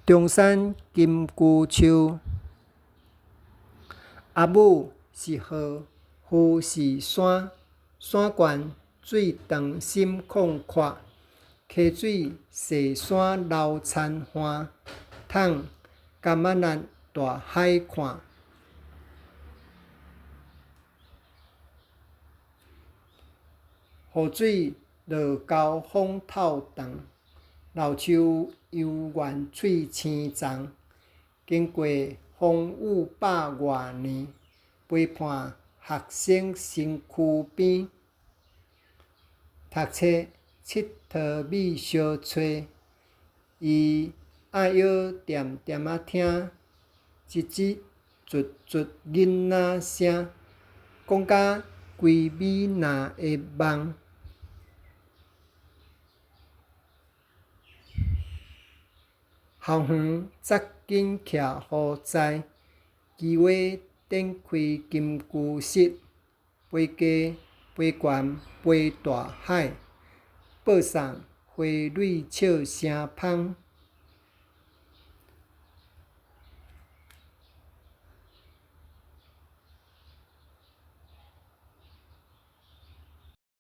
中山金龜树，阿母是河，夫是山，山悬水长心旷阔，溪水细山流田花，桶甘仔咱大海看。雨水落沟风透动，老树幽怨喙青丛。经过风雨百外年，陪伴学生身躯边。读册佚佗美小吹，伊爱晓点点仔听，吱吱卒卒囡仔声，讲甲规美若会梦。校园扎紧徛好在，鸡话展开金龟室，飞低飞悬飞大海，报送花蕊笑声香。